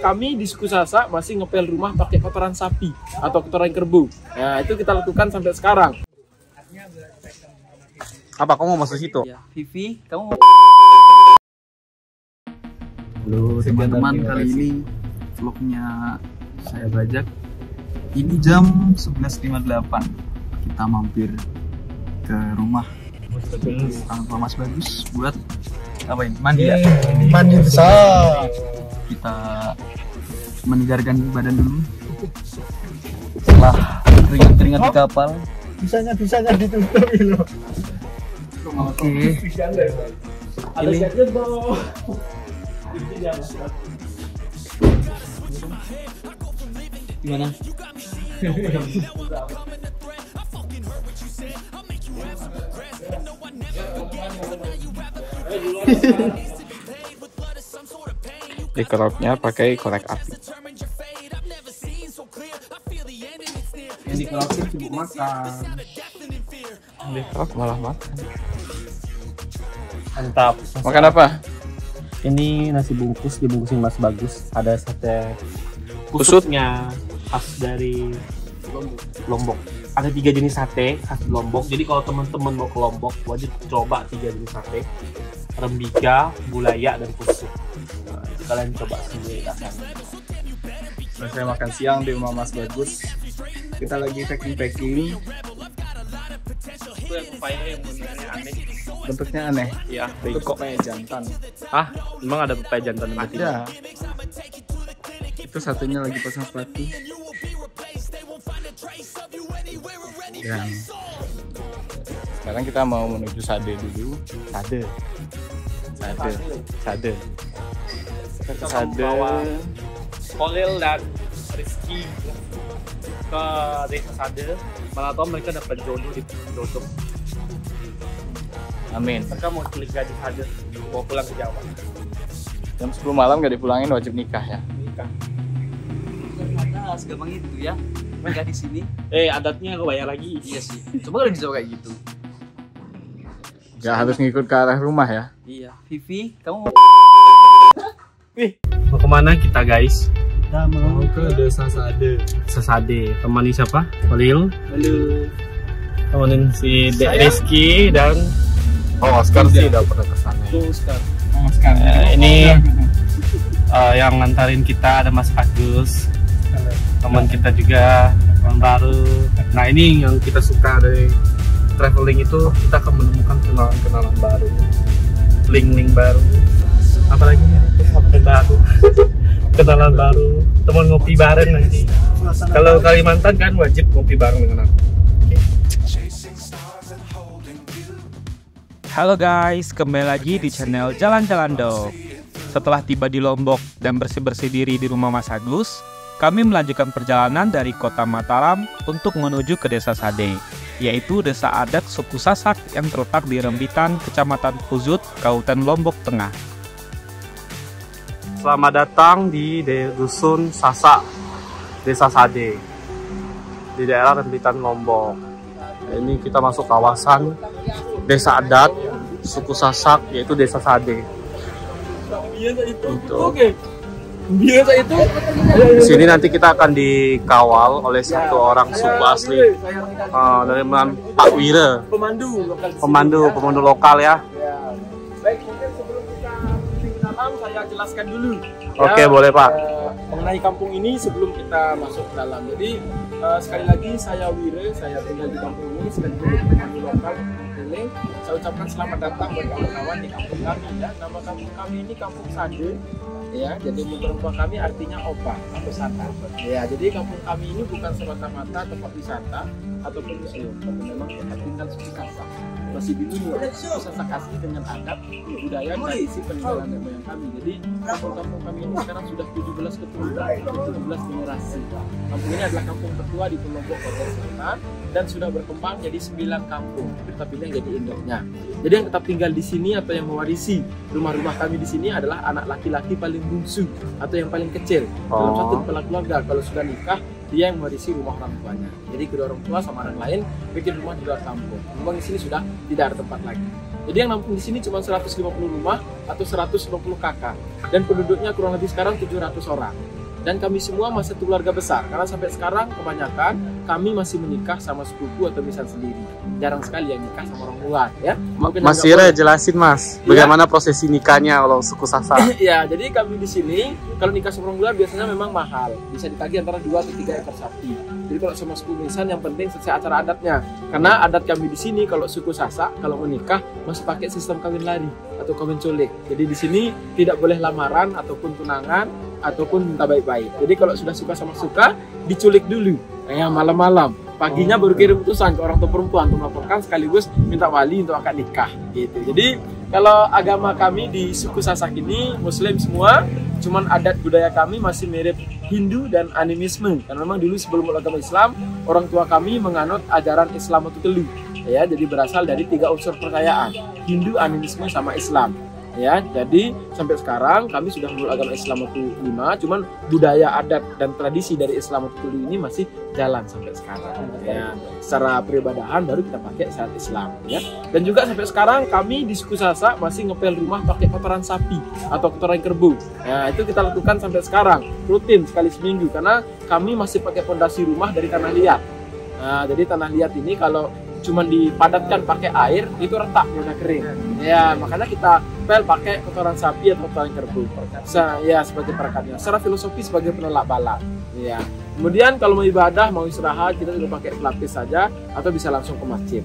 kami di suku Sasak masih ngepel rumah pakai kotoran sapi atau kotoran kerbau. Nah, itu kita lakukan sampai sekarang. Apa kamu mau masuk situ? Ya, Vivi, kamu mau... Halo teman-teman, kali ini vlognya saya bajak. Ini jam 11.58. Kita mampir ke rumah orang tua Mas Bagus buat apa ini? Mandi ya? Mandi besar. Kita menyegarkan badan dulu. Setelah keringat-keringat di kapal. Bisanya ditutup loh. Oke. Ini Gimana? Dikeroknya pakai korek api. yang dikerokin sibuk makan. Dikerok malah makan. Mantap. Makan apa? Ini nasi bungkus dibungkusin Mas Bagus. Ada sate Kusut? kusutnya khas dari Lombok. Ada 3 jenis sate khas Lombok. Jadi kalau teman-teman mau ke Lombok wajib coba 3 jenis sate. Rembika, bulaya, dan kusut. Nah, itu kalian coba sendiri rasanya. Nah, saya makan siang di rumah Mas Bagus. Kita lagi packing. Itu yang pepaya yang bentuknya aneh. Bentuknya aneh. Iya, Itu bego. pepaya jantan. Ah, memang ada pepaya jantan di sini? Ada. Itu satunya lagi pasang sepatu. Dan sekarang kita mau menuju Sade dulu. Sade. Bawa Kolil dan Rizky ke desa Sade. Malah tau mereka dapat jodoh di jodoh. Amin. Mereka mau culik gadis Sade, mau pulang ke Jawa. Jam 10 malam gak dipulangin wajib nikah ya. Nikah. Ada segampang itu ya, nikah di sini. Adatnya aku bayar lagi. Iya sih. Coba kalau dijawab kayak gitu. Gak harus ngikut ke arah rumah ya. Iya. Vivi, kamu mau... Mau kemana kita guys? Kita mau ke desa Sade. Sesade. Temani siapa? Kolil. Halo. Temenin si Dek Rizky dan Oscar sih udah pernah kesana. Oscar. ini yang ngantarin kita ada Mas Agus. Teman kita juga orang baru. Nah ini yang kita suka dari traveling itu, kita akan menemukan kenalan-kenalan baru, link-link baru, apalagi sahabat baru, kenalan baru, teman ngopi bareng nanti. Kalau Kalimantan kan wajib ngopi bareng dengan aku. Halo guys, kembali lagi di channel Jalan-Jalan Dok. Setelah tiba di Lombok dan bersih-bersih diri di rumah Mas Agus, kami melanjutkan perjalanan dari kota Mataram untuk menuju ke desa Sade, yaitu desa adat suku Sasak yang terletak di Rembitan, Kecamatan Puzut, Kabupaten Lombok Tengah. Selamat datang di Dusun Sasak, Desa Sade, di daerah Rembitan Lombok. Ini kita masuk kawasan desa adat suku Sasak, yaitu desa Sade. Biasa itu. Di sini nanti kita akan dikawal oleh satu orang suku asli dari Pak Wira, pemandu lokal ya. Baik, mungkin sebelum kita dalam saya jelaskan dulu. Oke, boleh Pak. Mengenai kampung ini sebelum kita masuk ke dalam. Jadi sekali lagi saya Wira, saya tinggal di kampung ini sebagai pemandu lokal keliling. Saya ucapkan selamat datang buat kawan-kawan di kampung kami ya. Nama kampung kami ini Kampung Sade. Ya, jadi menurut kami artinya opa atau wisata. Ya, jadi kampung kami ini bukan semata-mata tempat wisata ataupun museum, tapi memang tempat tinggal suku Sasak. Masih dilindungi suku Sasak asli dengan adat, budaya, tradisi peninggalan nenek moyang kami. Jadi kampung kami ini sekarang sudah 17 keturunan, 17 generasi. Kampung ini adalah kampung tertua di Lombok Kota Selatan dan sudah berkembang jadi 9 kampung. Kita pilih yang jadi induknya. Jadi yang tetap tinggal di sini atau yang mewarisi rumah-rumah kami di sini adalah anak laki-laki paling bungsu atau yang paling kecil dalam satu kepala keluarga. Kalau sudah nikah, dia yang mewarisi rumah orang tuanya. Jadi kedua orang tua sama orang lain bikin rumah di luar kampung. Memang di sini sudah tidak ada tempat lagi. Jadi yang nampung di sini cuma 150 rumah atau 120 kakak. Dan penduduknya kurang lebih sekarang 700 orang. Dan kami semua masih keluarga besar, karena sampai sekarang kebanyakan kami masih menikah sama sepupu atau misal sendiri. Jarang sekali yang nikah sama orang luar, ya. Mas Wira jelasin Mas, bagaimana prosesi nikahnya kalau suku Sasak? Ya, jadi kami di sini kalau nikah sama orang luar biasanya memang mahal, bisa ditagih antara 2 atau 3 ekor sapi. Jadi kalau sama suku Misan yang penting selesai acara adatnya, karena adat kami di sini kalau suku Sasak kalau menikah masih pakai sistem kawin lari atau kawin culik. Jadi di sini tidak boleh lamaran ataupun tunangan ataupun minta baik-baik. Jadi kalau sudah suka sama suka, diculik dulu. Ya malam-malam. Paginya baru kirim utusan ke orang tua perempuan untuk melaporkan sekaligus minta wali untuk akad nikah. Gitu. Jadi kalau agama kami di suku Sasak ini Muslim semua, cuman adat budaya kami masih mirip Hindu dan animisme. Karena memang dulu sebelum agama Islam, orang tua kami menganut ajaran Islam itu telu. Ya, jadi berasal dari 3 unsur percayaan, Hindu, animisme, sama Islam. Ya, jadi sampai sekarang kami sudah memeluk agama Islam itu 5, cuman budaya adat dan tradisi dari Islam itu ini masih jalan sampai sekarang. Ya, secara peribadahan baru kita pakai syariat Islam. Ya, dan juga sampai sekarang kami di suku Sasak masih ngepel rumah pakai kotoran sapi atau kotoran kerbau. Nah, itu kita lakukan sampai sekarang rutin sekali seminggu karena kami masih pakai fondasi rumah dari tanah liat. Nah, jadi tanah liat ini kalau cuman dipadatkan pakai air itu retak udah kering. Ya, makanya kita pel pakai kotoran sapi atau kotoran kerbau. Ya, sebagai perekatnya. Secara filosofi sebagai penolak bala. Ya. Kemudian kalau mau ibadah, mau istirahat, kita juga pakai pelapis saja atau bisa langsung ke masjid.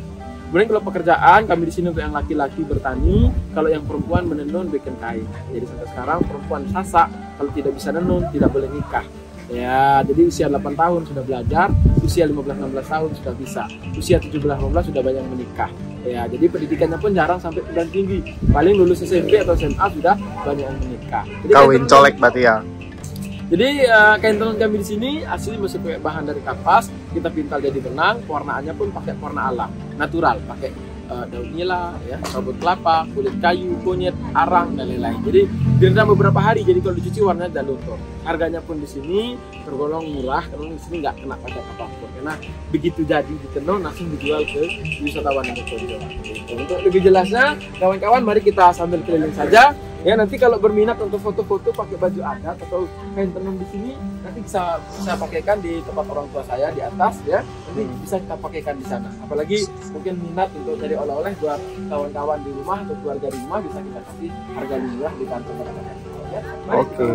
Kemudian kalau pekerjaan, kami di sini untuk yang laki-laki bertani, kalau yang perempuan menenun bikin kain. Jadi sampai sekarang perempuan Sasak kalau tidak bisa menenun tidak boleh nikah. Ya, jadi usia 8 tahun sudah belajar, usia 15-16 tahun sudah bisa, usia 17-18 sudah banyak menikah. Ya, jadi pendidikannya pun jarang sampai perguruan tinggi. Paling lulus SMP atau SMA sudah banyak yang menikah. Jadi, kawin colek berarti ya. Jadi kain tenun kami di sini asli masih pakai bahan dari kapas, kita pintal jadi benang, pewarnaannya pun pakai warna alam, natural, pakai daun nila, ya, sabut kelapa, kulit kayu, kunyit, arang, dan lain-lain. Jadi direndam beberapa hari, jadi kalau dicuci warnanya dan luntur. Harganya pun di sini tergolong murah, karena di sini nggak kena pajak apapun. Karena begitu jadi ditenun langsung dijual ke wisatawan yang berkunjung. Untuk lebih jelasnya, kawan-kawan, mari kita sambil keliling saja. Ya, nanti kalau berminat untuk foto-foto pakai baju adat atau kain tenun di sini, nanti bisa pakaikan di tempat orang tua saya di atas, ya. Nanti bisa kita pakaikan di sana. Apalagi mungkin minat untuk cari oleh-oleh buat kawan-kawan di rumah atau keluarga di rumah, bisa kita kasih harga murah di kantor barang-barang. Ya. Oke.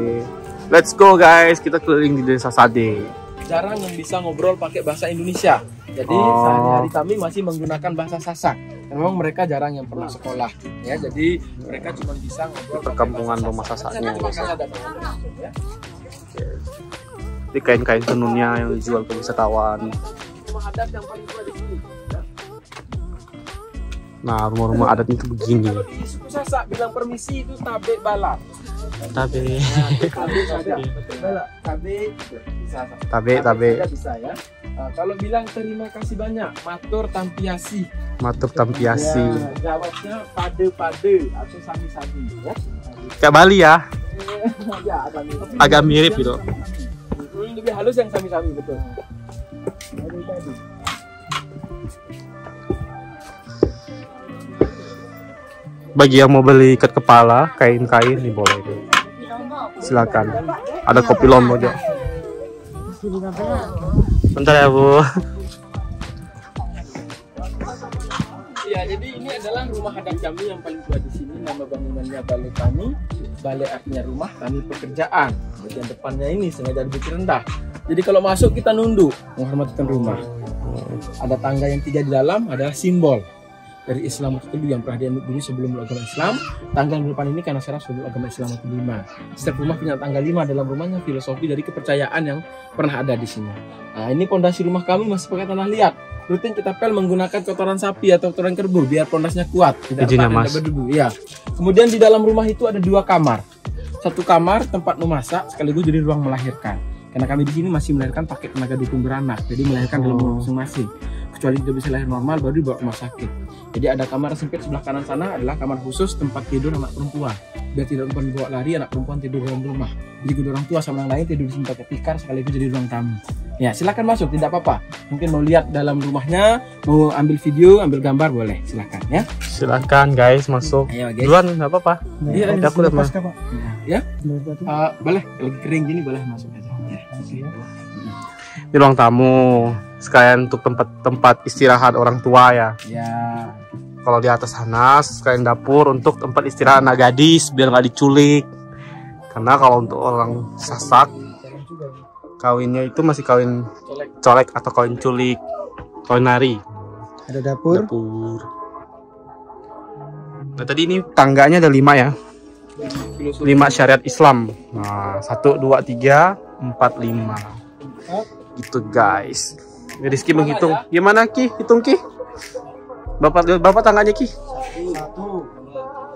Let's go guys, kita keliling di Desa Sade. Jarang yang bisa ngobrol pakai bahasa Indonesia. Jadi sehari-hari kami masih menggunakan bahasa Sasak. Memang mereka jarang yang pernah sekolah, ya. Jadi mereka cuma bisa ngobrol di perkampungan rumah Sasaknya. Ya. Di kain-kain tenunnya yang dijual ke wisatawan. Rumah adat yang paling tua di sini. Ya. Nah, rumah-rumah adat itu begini. Kalau di suku Sasak bilang permisi itu tabe bala. Tabe. Tabe saja. Tabe. Bisa ya. Kalau bilang terima kasih banyak, matur tampiasi. Matur tampiasi. Ya, jawabnya pade-pade atau sami-sami, ya. Kayak Bali ya? Ya, agak mirip gitu. Lebih halus yang sami-sami, betul. Bagi yang mau beli ikat kepala, kain-kain nih boleh itu. Silakan. Ada kopi lombok juga. Bentar ya Bu. Ya, jadi ini adalah rumah adat kami yang paling tua di sini. Nama bangunannya Balai Tani. Balai artinya rumah, tani pekerjaan. Bagian depannya ini sengaja dibikin rendah. Jadi kalau masuk kita nunduk menghormati rumah. Ada tangga yang 3 di dalam, adalah simbol dari Islam itu yang pernah dianut dulu sebelum agama Islam. Tangga di depan ini karena sekarang sebelum agama Islam itu 5. Setiap rumah punya tangga 5 dalam rumahnya, filosofi dari kepercayaan yang pernah ada di sini. Nah, ini pondasi rumah kami masih pakai tanah liat. Rutin kita pel menggunakan kotoran sapi atau kotoran kerbau biar pondasinya kuat, tidak berdebu. Ya. Kemudian di dalam rumah itu ada 2 kamar. Satu kamar tempat memasak sekaligus jadi ruang melahirkan. Karena kami di sini masih melahirkan pakai tenaga dukung beranak, jadi melahirkan dalam rumah masing-masing. kecuali tidak bisa lahir normal baru dibawa ke rumah sakit. Jadi ada kamar sempit sebelah kanan sana adalah kamar khusus tempat tidur anak perempuan. Biar tidak dibawa lari, anak perempuan tidur dalam rumah. Jadi kedua orang tua sama yang lain tidur di tempat tikar sekaligus jadi ruang tamu. Ya silakan masuk, tidak apa-apa. Mungkin mau lihat dalam rumahnya, mau ambil video, ambil gambar boleh, silakan ya. Silakan guys masuk. Ayo guys. Duluan nggak apa-apa. Iya, Aku udah Pak. Ya, boleh. Lagi kering gini boleh masuk aja. Ya. Di ruang tamu sekalian untuk tempat istirahat orang tua ya. Ya. Kalau di atas sana sekalian dapur untuk tempat istirahat anak gadis biar nggak diculik. Karena kalau untuk orang Sasak kawinnya itu masih kawin colek atau kawin culik, kawin nari. Ada dapur. Nah tadi ini tangganya ada 5 ya. 5 syariat Islam. Nah 1, 2, 3, 4, 5. Gitu guys. Rizky menghitung. Gimana Ki? Hitung Ki. Bapak tangganya Ki.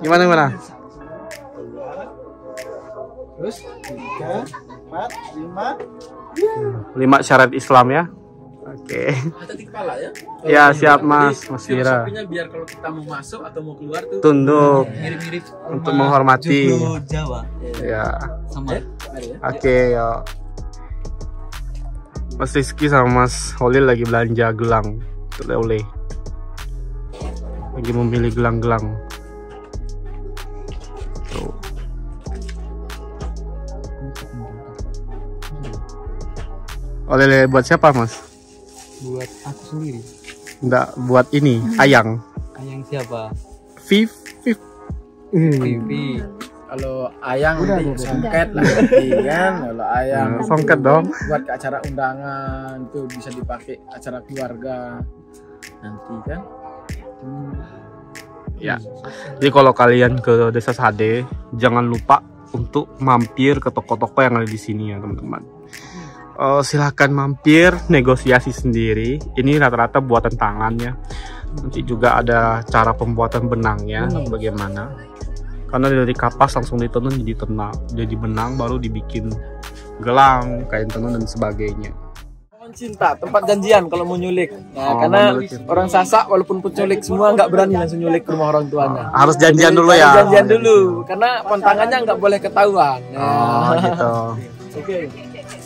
Gimana? Terus 3, 4, 5. 5 syariat Islam ya. Oke. Ada di kepala ya? Ya siap Mas Ira. Filosofinya biar kalau kita mau masuk atau mau keluar tuh Tunduk Mirip-mirip untuk menghormati. Joglo Jawa. Ya. Sama. Oke ya. Mas Rizky sama Mas Holil lagi belanja gelang untuk oleh. Lagi memilih gelang-gelang. Tuh. Oleh buat siapa Mas? Buat aku sendiri. Enggak buat ini, Ayang. Ayang siapa? Viv. Vivi. Kalau Ayang nanti songket lah nanti kan. Kalau Ayang Songket dong. buat ke acara undangan tuh bisa dipakai acara keluarga nanti kan. Ya. Jadi kalau kalian ke Desa Sade, jangan lupa untuk mampir ke toko-toko yang ada di sini ya teman-teman. Silahkan mampir, negosiasi sendiri. Ini rata-rata buatan tangannya. Nanti juga ada cara pembuatan benangnya bagaimana. Karena dari kapas langsung ditenun jadi benang, baru dibikin gelang, kain tenun dan sebagainya. Cinta, tempat janjian kalau mau nyulik. Nah, karena orang Sasak walaupun penculik semua nggak berani langsung nyulik ke rumah orang tuanya. Harus janjian dulu ya. Janjian dulu, karena pantangannya nggak boleh ketahuan. Oh gitu. Oke.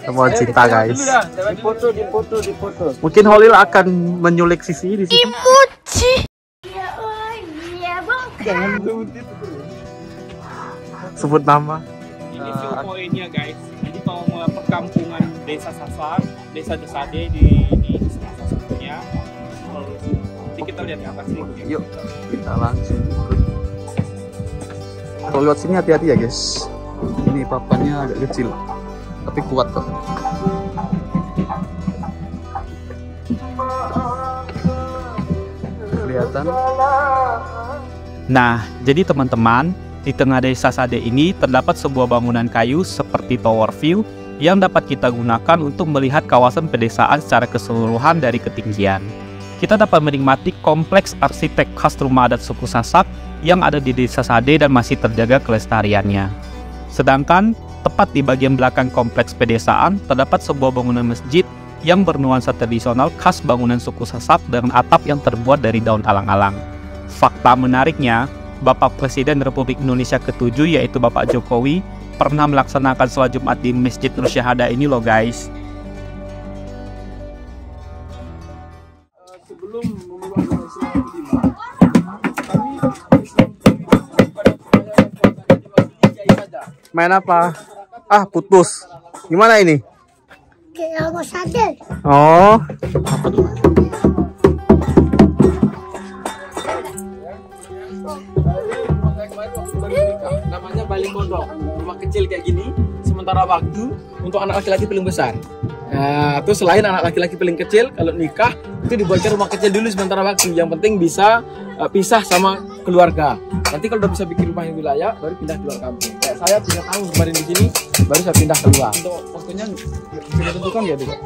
Temuan cinta guys. Dipoto. Mungkin Holil akan menyulik Sisi di sini. Jangan sebutin. Sebut nama. Ini view pointnya guys. Jadi kalau mau perkampungan Desa Sasak, Desa Desade di salah satunya. Nanti kita lihat ke atas nih. Yuk, kita langsung ikut. Kalau lewat sini hati-hati ya guys. Ini papannya agak kecil, tapi kuat kok. Kelihatan. Nah, jadi teman-teman, di tengah Desa Sade ini terdapat sebuah bangunan kayu seperti tower view yang dapat kita gunakan untuk melihat kawasan pedesaan secara keseluruhan dari ketinggian. Kita dapat menikmati kompleks arsitek khas rumah adat suku Sasak yang ada di Desa Sade dan masih terjaga kelestariannya. Sedangkan, tepat di bagian belakang kompleks pedesaan terdapat sebuah bangunan masjid yang bernuansa tradisional khas bangunan suku Sasak dengan atap yang terbuat dari daun alang-alang. Fakta menariknya, Bapak Presiden Republik Indonesia ke-7 yaitu Bapak Jokowi pernah melaksanakan sholat Jumat di Masjid Nur Syahada ini loh guys. Sebelum memulai Islam kelima, kami Main apa? Ah, putus. Gimana ini? Kayak aku sadar. Oh. namanya Bali Pondok, rumah kecil kayak gini sementara waktu untuk anak laki-laki paling besar. Nah, atau selain anak laki-laki paling kecil kalau nikah itu dibuatkan rumah kecil dulu sementara waktu. Yang penting bisa pisah sama keluarga. Nanti kalau udah bisa bikin rumah yang wilayah baru pindah keluar kampung. Kayak saya 3 tahun kemarin di sini baru saya pindah keluar. Untuk waktunya bisa ditentukan ya, Dok?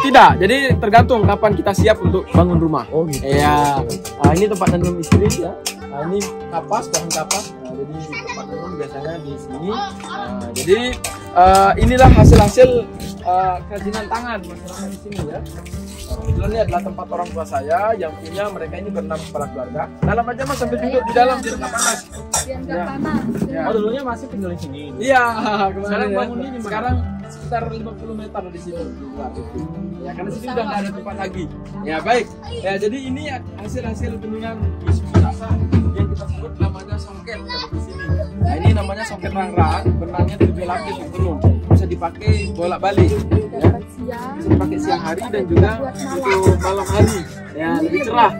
Tidak, jadi tergantung kapan kita siap untuk bangun rumah. Oh gitu. Iya. Ini tempat nanam istri ya. Ini kapas, bahan kapas. jadi tempat turun biasanya di sini. Jadi inilah hasil-hasil kerajinan tangan masyarakat di sini ya. Kebetulan ini adalah tempat orang tua saya yang punya, mereka ini berenam kepala keluarga. Dalam aja mas, sambil duduk di dalam biar nggak panas. Biar nggak panas. Ya. Oh dulunya masih tinggal di sini. Iya, Sekarang ya. bangun ini Sekarang sekitar 50 meter dari sini. Ya, karena sini udah nggak ada tempat lagi. Ya baik. Ya jadi ini hasil-hasil bendungan di Sumatera yang kita sebut namanya songket di sini. Nah ini namanya songket rangrang, benangnya 7 lapis turun. Bisa dipakai bolak-balik. Ya. Bisa dipakai siang hari dan juga untuk malam hari. Ya lebih cerah.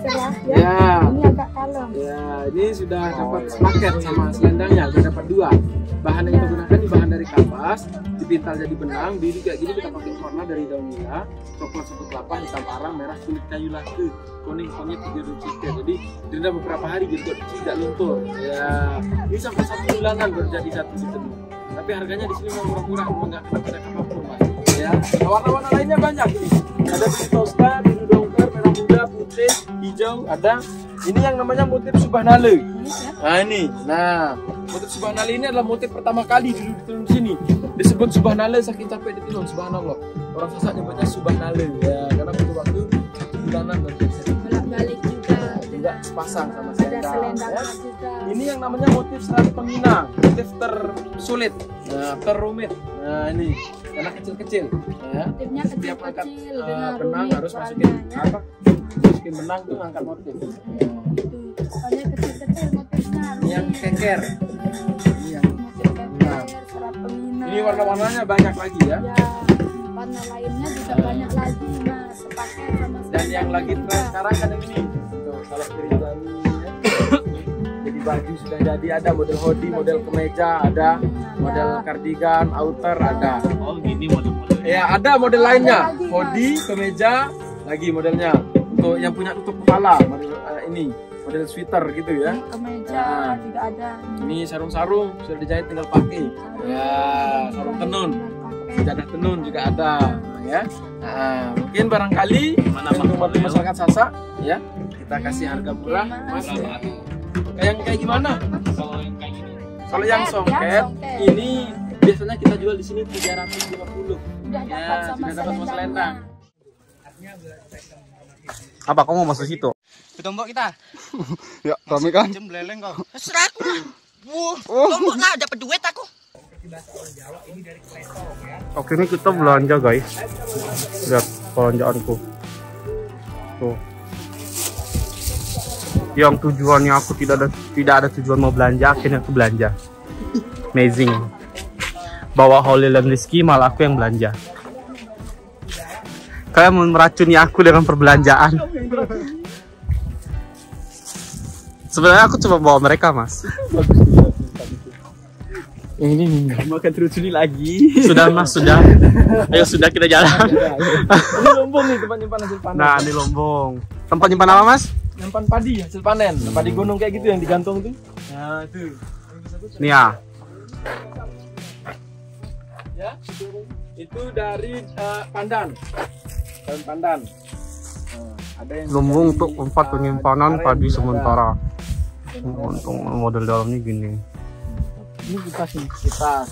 Ya. Ini agak kalem. Ya, ini sudah dapat paket sama selendangnya, sudah dapat 2. Bahan yang kita gunakan ini bahan dari kapas, dipintal jadi benang, biru kayak gini kita pakai warna dari daun nila, coklat susu kelapa, hitam arang, merah kulit kayu latu, kuning kunyit 3 ciker. Jadi direndam beberapa hari jadi tidak luntur. Ya, ini sampai 1 bulanan baru jadi satu tenun. Tapi harganya di sini murah-murah, nggak kena pada apapun mas. Ya, warna-warna lainnya banyak nih. Ada biru toska, biru dongker, merah muda, putih, hijau, ada. Ini yang namanya motif Subhanallah. Nah ini, motif Subhanallah ini adalah motif pertama kali ditenun di sini. Disebut Subhanallah saking capek ditenun, Subhanallah. Orang Sasak nyebutnya Subhanallah ya, karena butuh waktu bulanan baru bisa. Bolak-balik juga sepasang sama ada selendang. selendang Ya. juga. Ini yang namanya motif serat peminang, motif tersulit, terrumit. Nah ini, karena kecil-kecil. Ya. Motifnya Setiap angkat kecil-kecil dengan benang rumit harus masukin warnanya. apa? Masukin benang tuh ngangkat motif. Itu soalnya kecil-kecil motifnya Ini yang rumit. keker. Ini yang Motif keker, serat peminang. ini warna-warnanya banyak lagi ya. Ya, warna lainnya juga banyak lagi mas. Sepaket sama Dan yang selendang lagi juga. tren sekarang kan yang ini. Tuh, kalau Pirinjani ya. Jadi baju sudah jadi, ada model hoodie, model kemeja, ada model kardigan, outer ada. Oh gini model-model. Ya ada model lainnya, lagi, Mas. hoodie, kemeja, lagi modelnya. Untuk yang punya tutup kepala, model ini, model sweater gitu ya. Ini kemeja Nah. juga ada. Ini sarung-sarung sudah dijahit tinggal pakai. Ya, sarung tenun, sejadah tenun juga ada, ya. Nah, mungkin barangkali Mana untuk membantu model? masyarakat Sasak, ya, kita kasih harga murah. Mas, kayak gimana? Kalau yang kayak gini. Kalau yang songket songket. ini biasanya kita jual di sini 350. Udah Ya, dapat sama sudah dapat sama selendang. Apa kamu mau masuk situ? Tombok kita. Ya, kami kan. Jam beleleng kau. Serah aku lah. Tombok lah dapat duit aku. Oke ini kita belanja guys. Lihat belanjaanku. Tuh. Yang tujuannya aku tidak ada tujuan mau belanja, akhirnya aku belanja. Amazing. Bawa Holil dan Rizky, malah aku yang belanja. Kalian mau meracuni aku dengan perbelanjaan. Sebenarnya aku cuma bawa mereka mas. Ini makan terus lagi. Sudah mas, sudah. Ayo sudah kita jalan. Ini lombong nih tempat nyimpan hasil panen. Nah ini Lombong. Tempat nyimpan apa mas? Nyimpan padi hasil panen, padi gunung kayak gitu yang digantung tuh. Nah, tuh. Nih ya. Ya. Itu dari pandan. Daun pandan. Nah, ada yang Lumbung dari, untuk tempat penyimpanan aren padi juga sementara. ada. Untuk model dalamnya gini. Ini kipas nih, kipas.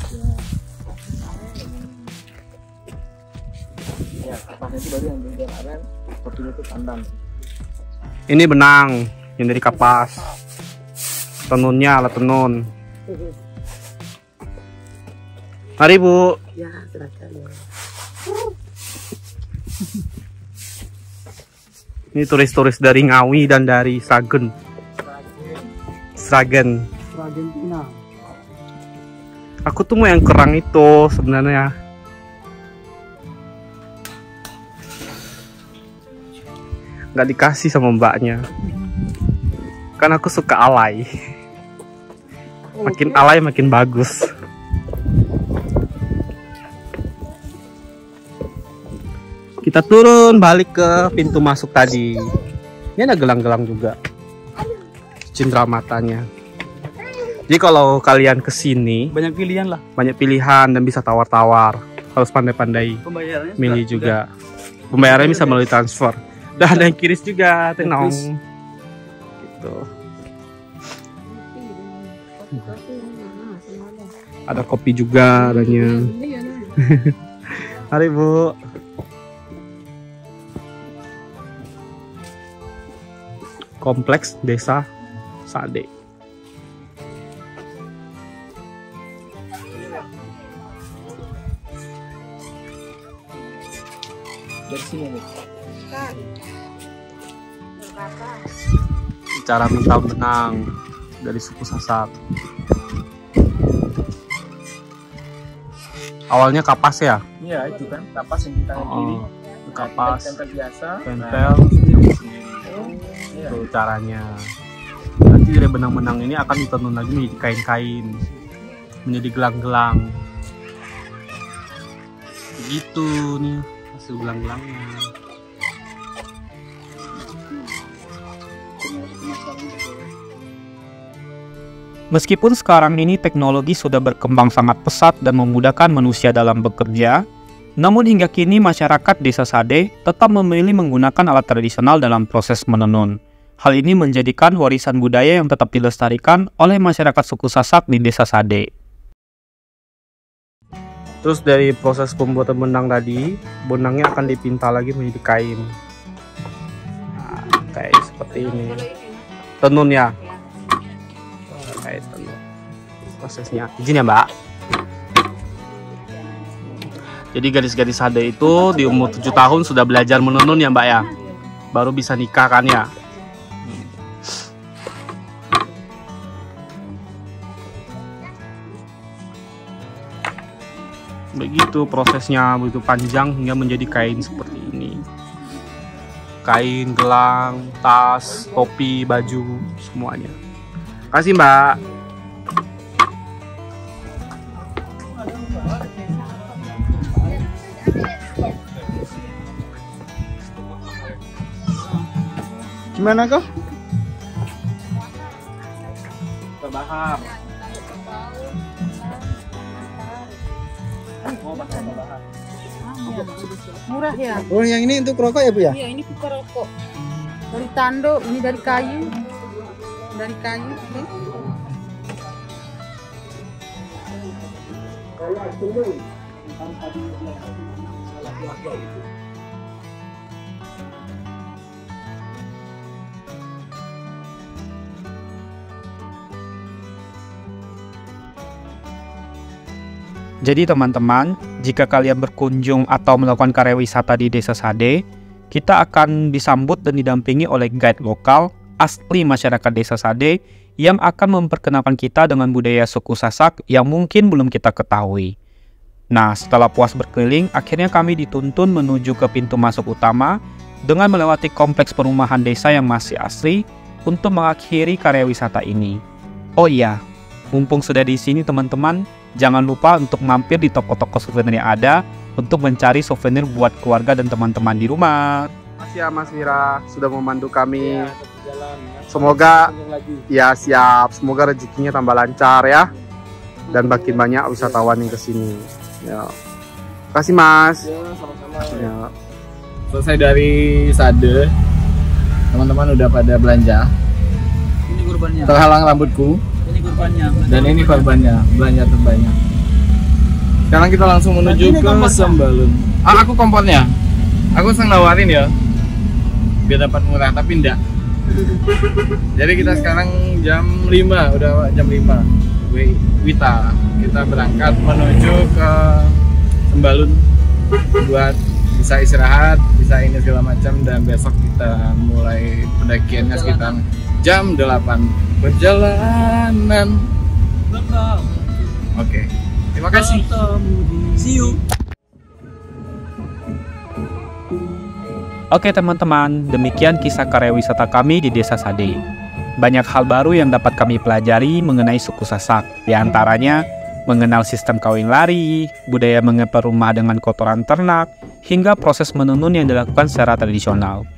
Ya, kipasnya itu baru yang dari aren, sepertinya itu pandan. Ini benang yang dari kapas. Tenunnya alat tenun. Mari Bu. Ya, silakan ya. Ini turis-turis dari Ngawi dan dari Sragen. Sragen. Argentina. Aku tuh mau yang kerang itu sebenarnya. Nggak dikasih sama mbaknya. Kan aku suka alay. Makin alay makin bagus. Kita turun balik ke pintu masuk tadi. Ini ada gelang-gelang juga. Cindera matanya. Jadi kalau kalian kesini Banyak pilihan lah. banyak pilihan dan bisa tawar-tawar. Harus pandai-pandai Pembayarannya milih juga. Pembayarannya bisa melalui transfer. Dan ada yang kiris juga, tenong. Gitu. Ada kopi juga adanya. Mari Bu. Kompleks Desa Sade. Dari sini nih. Cara minta benang dari suku Sasak. Awalnya kapas ya? Iya, itu kan kapas yang di tangan kiri. Kapas. Tempel biasa. Tempel. Iya. Itu caranya. Nanti dari benang-benang ini akan ditenun lagi menjadi kain-kain, menjadi gelang-gelang. Begitu nih hasil gelang-gelangnya. Meskipun sekarang ini teknologi sudah berkembang sangat pesat dan memudahkan manusia dalam bekerja, namun hingga kini masyarakat Desa Sade tetap memilih menggunakan alat tradisional dalam proses menenun. Hal ini menjadikan warisan budaya yang tetap dilestarikan oleh masyarakat suku Sasak di Desa Sade. Terus dari proses pembuatan benang tadi, benangnya akan dipinta lagi menjadi kain. Nah, kayak seperti ini. Tenun ya. Kayak tenun. Prosesnya. Izin ya Mbak. Jadi gadis-gadis Sade itu di umur 7 tahun sudah belajar menenun ya Mbak ya. Baru bisa nikah kan ya. Begitu prosesnya, begitu panjang hingga menjadi kain seperti ini. Kain, gelang, tas, topi, baju, semuanya. Kasih Mbak. Gimana kok? Terbahar. Murah ya? Oh, yang ini untuk rokok ya Bu ya? Iya, ini bukan rokok. Dari tanduk, ini dari kayu. Dari kayu, oke. Jadi teman-teman, jika kalian berkunjung atau melakukan karya wisata di Desa Sade, kita akan disambut dan didampingi oleh guide lokal asli masyarakat Desa Sade yang akan memperkenalkan kita dengan budaya suku Sasak yang mungkin belum kita ketahui. Nah, setelah puas berkeliling, akhirnya kami dituntun menuju ke pintu masuk utama dengan melewati kompleks perumahan desa yang masih asli untuk mengakhiri karya wisata ini. Oh iya, mumpung sudah di sini teman-teman, jangan lupa untuk mampir di toko-toko souvenir yang ada untuk mencari souvenir buat keluarga dan teman-teman di rumah. Makasih ya Mas Wira sudah memandu kami. Iya, tetap jalan, ya. Semoga Lagi. ya siap, semoga rezekinya tambah lancar ya. Dan makin banyak wisatawan yang kesini. Ya. Terima kasih Mas. Ya, sama-sama. Ya. Selesai dari Sade, teman-teman udah pada belanja. Ini kurbannya. Terhalang rambutku. Ini kurbannya. Dan ini korbannya, belanja terbanyak. Sekarang kita langsung menuju ke Sembalun. Ah, aku kompornya. Aku senang nawarin ya, biar dapat murah, tapi enggak. Jadi kita sekarang jam 5, udah jam 5. Wita, kita berangkat menuju ke Sembalun buat bisa istirahat, bisa ini segala macam, dan besok kita mulai pendakiannya sekitar jam 8 perjalanan. Oke, terima kasih. See you. Oke teman-teman, demikian kisah karya wisata kami di Desa Sade. Banyak hal baru yang dapat kami pelajari mengenai suku Sasak, di antaranya mengenal sistem kawin lari, budaya mengepel rumah dengan kotoran ternak, hingga proses menenun yang dilakukan secara tradisional.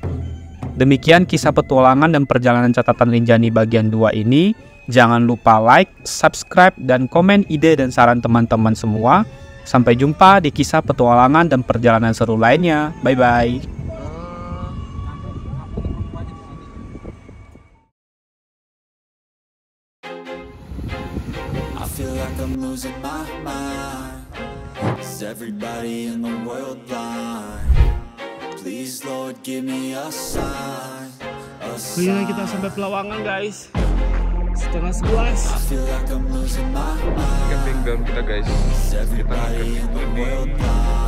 Demikian kisah petualangan dan perjalanan catatan Rinjani bagian 2 ini. Jangan lupa like, subscribe, dan komen ide dan saran teman-teman semua. Sampai jumpa di kisah petualangan dan perjalanan seru lainnya. Bye-bye. feel like I'm losing my mind. Is everybody in the world blind? Please Lord give me a sign. Akhirnya kita sampai Pelawangan guys. Setengah 11. I feel like I'm losing my mind. Camping ground kita guys. Is everybody in the world blind?